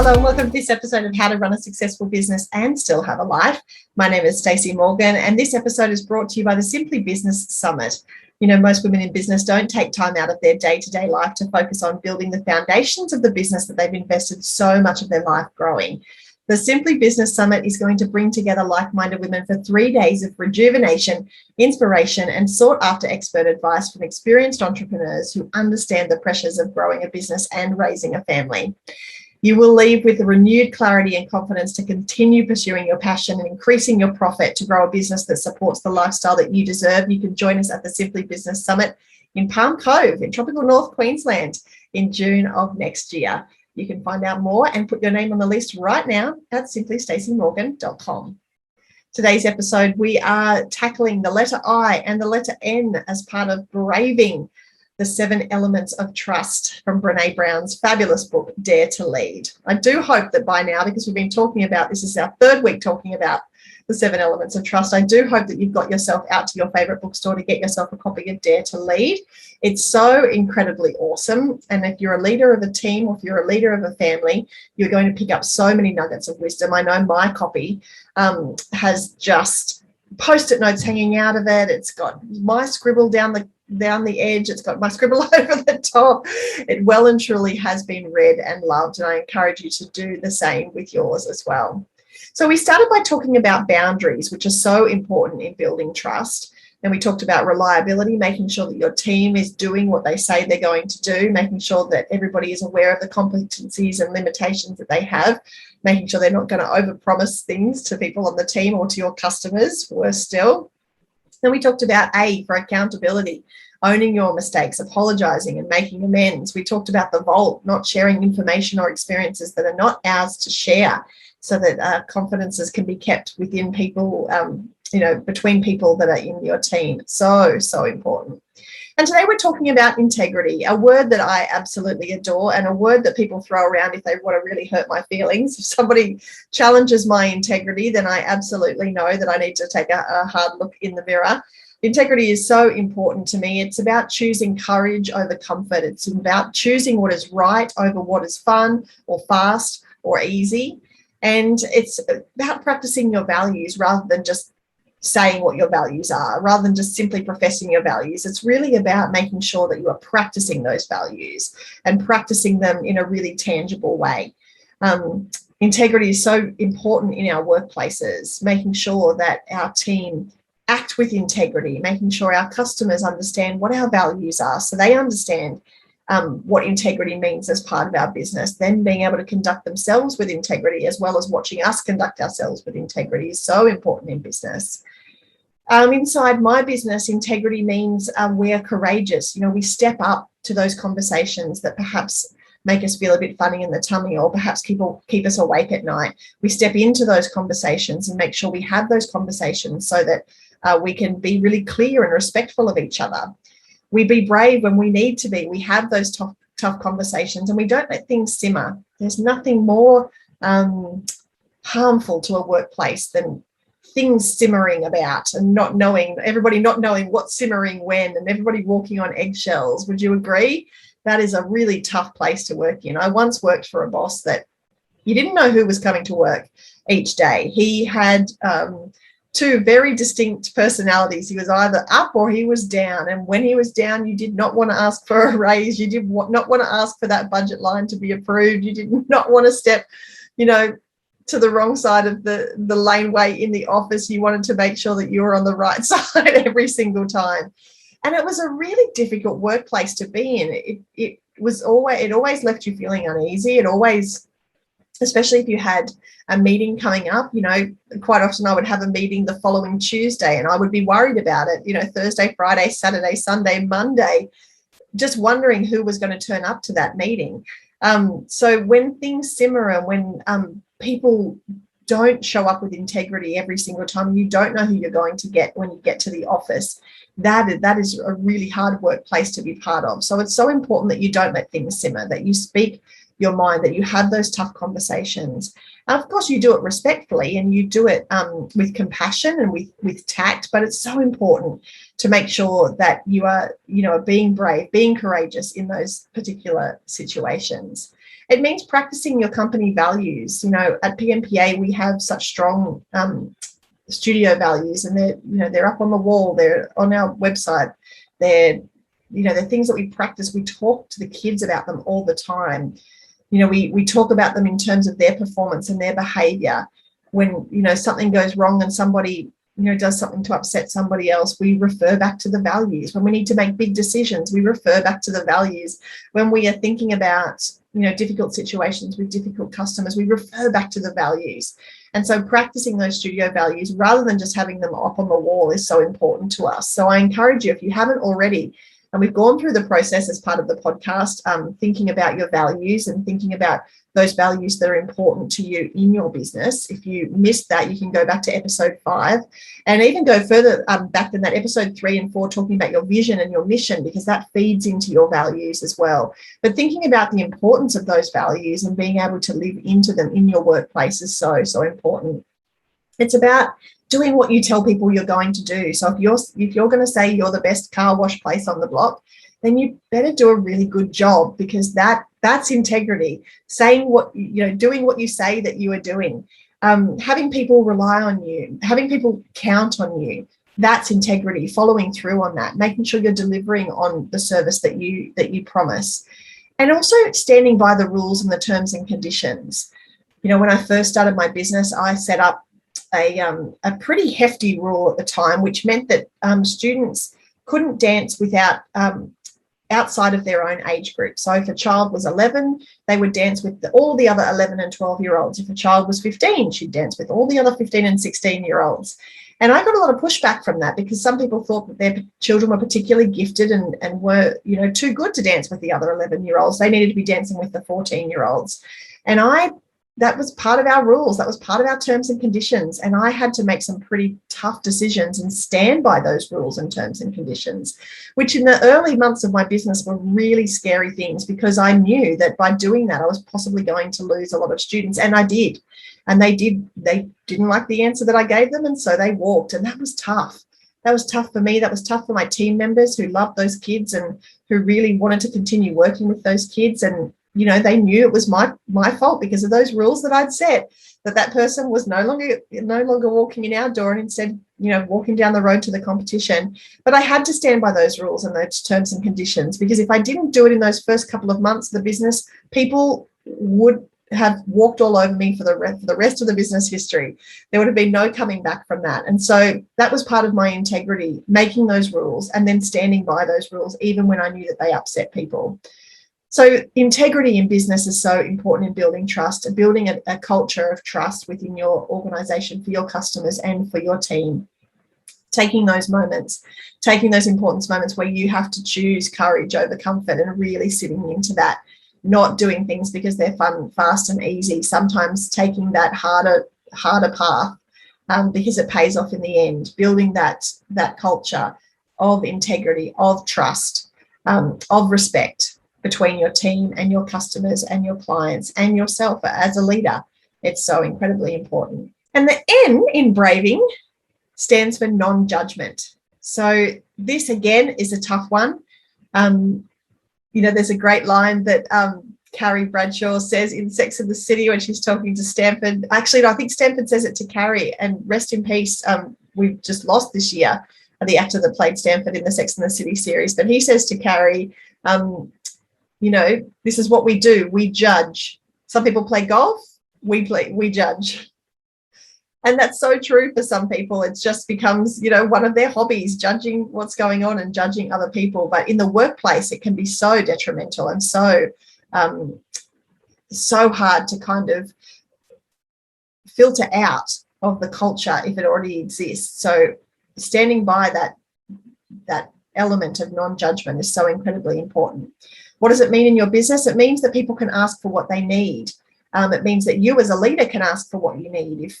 Hello and welcome to this episode of How to Run a Successful Business and Still Have a Life. My name is Stacey Morgan, and this episode is brought to you by the Simply Business Summit. You know, most women in business don't take time out of their day-to-day life to focus on building the foundations of the business that they've invested so much of their life growing. The Simply Business Summit is going to bring together like-minded women for 3 days of rejuvenation, inspiration, and sought-after expert advice from experienced entrepreneurs who understand the pressures of growing a business and raising a family. You will leave with a renewed clarity and confidence to continue pursuing your passion and increasing your profit to grow a business that supports the lifestyle that you deserve. You can join us at the Simply Business Summit in Palm Cove in tropical North Queensland in June of next year. You can find out more and put your name on the list right now at simplystaceymorgan.com. Today's episode, we are tackling the letter I and the letter N as part of Braving the 7 Elements of Trust from Brené Brown's fabulous book, Dare to Lead. I do hope that by now, because we've been talking about, this is our 3rd week talking about the 7 Elements of Trust, I do hope that you've got yourself out to your favorite bookstore to get yourself a copy of Dare to Lead. It's so incredibly awesome. And if you're a leader of a team or if you're a leader of a family, you're going to pick up so many nuggets of wisdom. I know my copy has just Post-it notes hanging out of it. It's got my scribble down the edge. It's got my scribble over the top. It well and truly has been read and loved, and I encourage you to do the same with yours as well. So we started by talking about boundaries, which are so important in building trust. And we talked about reliability, making sure that your team is doing what they say they're going to do, making sure that everybody is aware of the competencies and limitations that they have, making sure they're not going to overpromise things to people on the team or to your customers, worse still. Then we talked about A for accountability, owning your mistakes, apologizing and making amends. We talked about the vault, not sharing information or experiences that are not ours to share, so that confidences can be kept within people, between people that are in your team. So important. And today we're talking about integrity, a word that I absolutely adore and a word that people throw around if they want to really hurt my feelings. If somebody challenges my integrity, then I absolutely know that I need to take a hard look in the mirror. Integrity is so important to me. It's about choosing courage over comfort. It's about choosing what is right over what is fun or fast or easy. And it's about practicing your values rather than just saying what your values are, rather than just simply professing your values. It's really about making sure that you are practicing those values and practicing them in a really tangible way. Integrity is so important in our workplaces, making sure that our team act with integrity, making sure our customers understand what our values are so they understand what integrity means as part of our business. Then being able to conduct themselves with integrity as well as watching us conduct ourselves with integrity is so important in business. Inside my business, integrity means we are courageous. You know, we step up to those conversations that perhaps make us feel a bit funny in the tummy or perhaps keep us awake at night. We step into those conversations and make sure we have those conversations so that we can be really clear and respectful of each other. We be brave when we need to be. We have those tough conversations and we don't let things simmer. There's nothing more harmful to a workplace than things simmering about and everybody not knowing what's simmering when, and everybody walking on eggshells. Would you agree? That is a really tough place to work in. I once worked for a boss that you didn't know who was coming to work each day. He had 2 very distinct personalities. He was either up or he was down. And when he was down, you did not want to ask for a raise. You did not want to ask for that budget line to be approved. You did not want to step, to the wrong side of the laneway in the office. You wanted to make sure that you were on the right side every single time. And it was a really difficult workplace to be in. It always left you feeling uneasy. It always, especially if you had a meeting coming up, quite often I would have a meeting the following Tuesday and I would be worried about it, Thursday, Friday, Saturday, Sunday, Monday, just wondering who was going to turn up to that meeting. So when things simmer and when people don't show up with integrity every single time, you don't know who you're going to get when you get to the office. That is a really hard workplace to be part of. So it's so important that you don't let things simmer, that you speak your mind, that you have those tough conversations. Of course, you do it respectfully and you do it with compassion and with tact, but it's so important to make sure that you are, being brave, being courageous in those particular situations. It means practicing your company values. At PMPA, we have such strong studio values, and they're up on the wall, they're on our website, they're things that we practice. We talk to the kids about them all the time. We talk about them in terms of their performance and their behavior. When something goes wrong and somebody does something to upset somebody else, we refer back to the values. When we need to make big decisions, we refer back to the values. When we are thinking about difficult situations with difficult customers, we refer back to the values. And so practicing those studio values rather than just having them up on the wall is so important to us. So I encourage you, if you haven't already, and we've gone through the process as part of the podcast, thinking about your values and thinking about those values that are important to you in your business. If you missed that, you can go back to episode 5 and even go further back than that, episode 3 and 4, talking about your vision and your mission, because that feeds into your values as well. But thinking about the importance of those values and being able to live into them in your workplace is so, so important. It's about doing what you tell people you're going to do. So if you're going to say you're the best car wash place on the block, then you better do a really good job, because that's integrity. Saying doing what you say that you are doing, having people rely on you, having people count on you. That's integrity. Following through on that, making sure you're delivering on the service that you promise, and also standing by the rules and the terms and conditions. When I first started my business, I set up a pretty hefty rule at the time, which meant that students couldn't dance without outside of their own age group. So if a child was 11, they would dance with all the other 11 and 12-year-olds. If a child was 15, she'd dance with all the other 15 and 16-year-olds. And I got a lot of pushback from that, because some people thought that their children were particularly gifted and were, too good to dance with the other 11-year-olds. They needed to be dancing with the 14-year-olds. And that was part of our rules. That was part of our terms and conditions. And I had to make some pretty tough decisions and stand by those rules and terms and conditions, which in the early months of my business were really scary things, because I knew that by doing that, I was possibly going to lose a lot of students. And I did. And they didn't like the answer that I gave them. And so they walked. And that was tough. That was tough for me. That was tough for my team members who loved those kids and who really wanted to continue working with those kids. And they knew it was my fault because of those rules that I'd set, that person was no longer walking in our door and instead, walking down the road to the competition. But I had to stand by those rules and those terms and conditions, because if I didn't do it in those first couple of months of the business, people would have walked all over me for the rest of the business history. There would have been no coming back from that. And so that was part of my integrity, making those rules and then standing by those rules, even when I knew that they upset people. So integrity in business is so important in building trust and building a culture of trust within your organization for your customers and for your team. Taking those important moments where you have to choose courage over comfort and really sitting into that, not doing things because they're fun, fast and easy. Sometimes taking that harder path because it pays off in the end. Building that culture of integrity, of trust, of respect between your team and your customers and your clients and yourself as a leader. It's so incredibly important. And the N in braving stands for non-judgment. So this, again, is a tough one. There's a great line that Carrie Bradshaw says in Sex and the City when she's talking to Stanford. Actually, no, I think Stanford says it to Carrie, and rest in peace. We've just lost this year the actor that played Stanford in the Sex and the City series. But he says to Carrie, this is what we do. We judge. Some people play golf. We judge. And that's so true for some people. It just becomes, one of their hobbies, judging what's going on and judging other people. But in the workplace, it can be so detrimental and so hard to kind of filter out of the culture if it already exists. So standing by that element of non-judgment is so incredibly important. What does it mean in your business? It means that people can ask for what they need. It means that you as a leader can ask for what you need.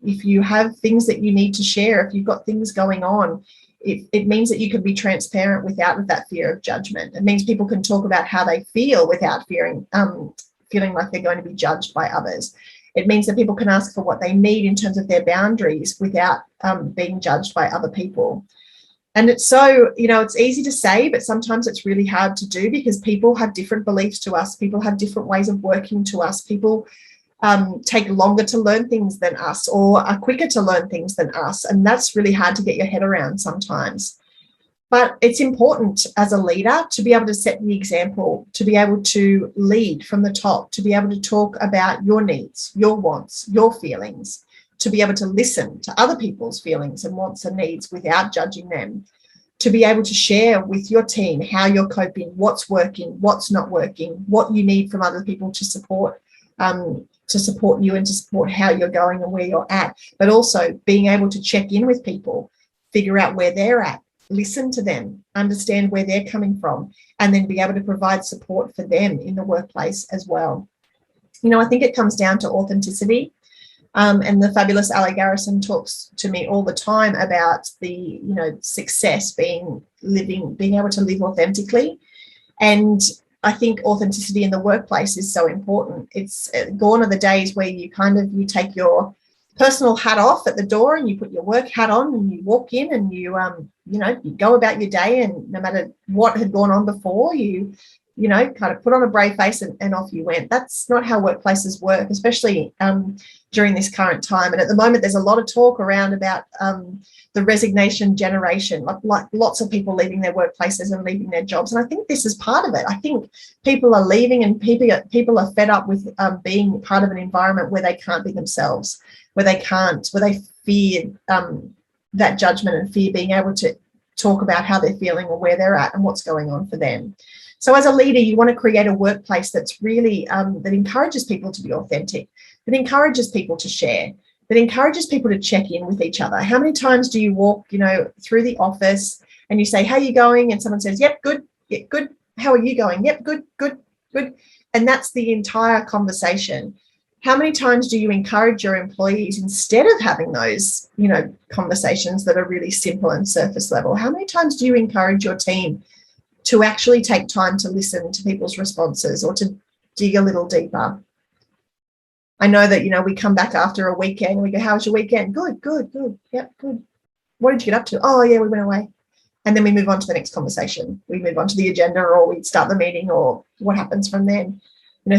If you have things that you need to share, if you've got things going on It means that you can be transparent without that fear of judgment. It means people can talk about how they feel without feeling like they're going to be judged by others. It means that people can ask for what they need in terms of their boundaries without being judged by other people. And it's so, it's easy to say, but sometimes it's really hard to do because people have different beliefs to us. People have different ways of working to us. People take longer to learn things than us or are quicker to learn things than us. And that's really hard to get your head around sometimes. But it's important as a leader to be able to set the example, to be able to lead from the top, to be able to talk about your needs, your wants, your feelings, to be able to listen to other people's feelings and wants and needs without judging them, to be able to share with your team how you're coping, what's working, what's not working, what you need from other people to support you and to support how you're going and where you're at, but also being able to check in with people, figure out where they're at, listen to them, understand where they're coming from, and then be able to provide support for them in the workplace as well. I think it comes down to authenticity. And the fabulous Ali Garrison talks to me all the time about the, success being able to live authentically. And I think authenticity in the workplace is so important. It's gone are the days where you take your personal hat off at the door and you put your work hat on and you walk in and you go about your day, and no matter what had gone on before, you kind of put on a brave face and off you went. That's not how workplaces work, especially during this current time. And at the moment, there's a lot of talk around about the resignation generation, like lots of people leaving their workplaces and leaving their jobs. And I think this is part of it. I think people are leaving and people are fed up with being part of an environment where they can't be themselves, where they fear that judgment and fear being able to talk about how they're feeling or where they're at and what's going on for them. So as a leader, you want to create a workplace that's really that encourages people to be authentic, that encourages people to share, that encourages people to check in with each other. How many times do you walk, through the office and you say, "How are you going?" And someone says, "Yep, good, yeah, good. How are you going?" "Yep, good, good, good." And that's the entire conversation. How many times do you encourage your employees, instead of having those, conversations that are really simple and surface level? How many times do you encourage your team to actually take time to listen to people's responses or to dig a little deeper? I know that, we come back after a weekend and we go, "How was your weekend?" "Good, good, good. Yep, good." "What did you get up to?" "Oh, yeah, we went away." And then we move on to the next conversation. We move on to the agenda, or we start the meeting, or what happens from then.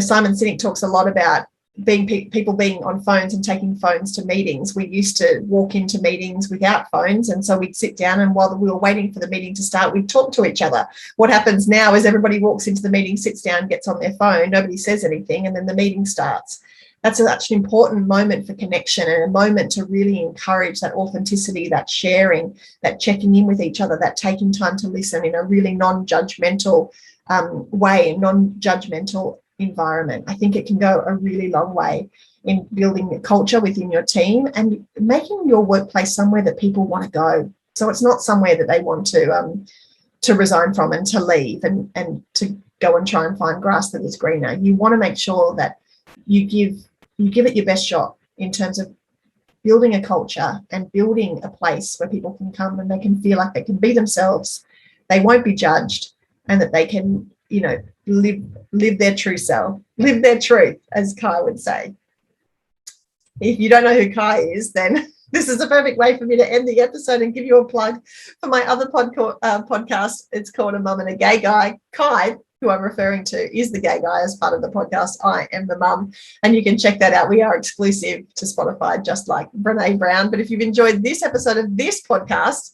Simon Sinek talks a lot about people being on phones and taking phones to meetings. We used to walk into meetings without phones, and so we'd sit down, and while we were waiting for the meeting to start, we'd talk to each other. What happens now is everybody walks into the meeting, sits down, gets on their phone, nobody says anything, and then the meeting starts. That's such an important moment for connection and a moment to really encourage that authenticity, that sharing, that checking in with each other, that taking time to listen in a really non-judgmental way, a non-judgmental environment. I think it can go a really long way in building a culture within your team and making your workplace somewhere that people want to go. So it's not somewhere that they want to resign from and to leave and to go and try and find grass that is greener. You want to make sure that you give it your best shot in terms of building a culture and building a place where people can come and they can feel like they can be themselves, they won't be judged, and that they can, live their true self, live their truth, as Kai would say. If you don't know who Kai is, then this is a perfect way for me to end the episode and give you a plug for my other podcast. It's called A Mum and a Gay Guy. Kai, who I'm referring to, is the gay guy as part of the podcast. I am the mum, and you can check that out. We are exclusive to Spotify, just like Brene Brown. But if you've enjoyed this episode of this podcast,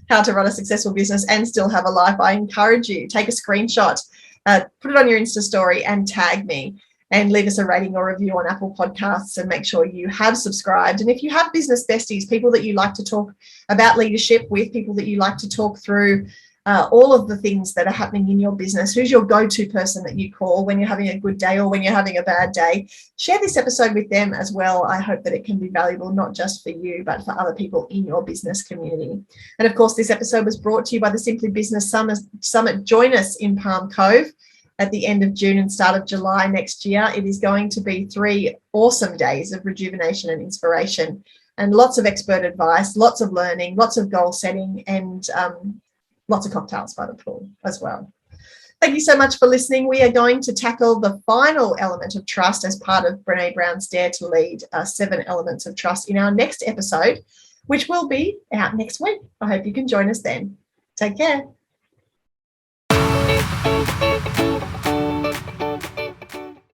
How to Run a Successful Business and Still Have a Life, I encourage you, take a screenshot, put it on your Insta story and tag me, and leave us a rating or review on Apple Podcasts, and make sure you have subscribed. And if you have business besties, people that you like to talk about leadership with, people that you like to talk through all of the things that are happening in your business, who's your go-to person that you call when you're having a good day or when you're having a bad day, share this episode with them as well. I hope that it can be valuable, not just for you, but for other people in your business community. And of course, this episode was brought to you by the Simply Business Summit. Join us in Palm Cove at the end of June and start of July next year. It is going to be 3 awesome days of rejuvenation and inspiration. and lots of expert advice, lots of learning, lots of goal setting, and lots of cocktails by the pool as well. Thank you so much for listening. We are going to tackle the final element of trust as part of Brené Brown's Dare to Lead, 7 Elements of Trust, in our next episode, which will be out next week. I hope you can join us then. Take care.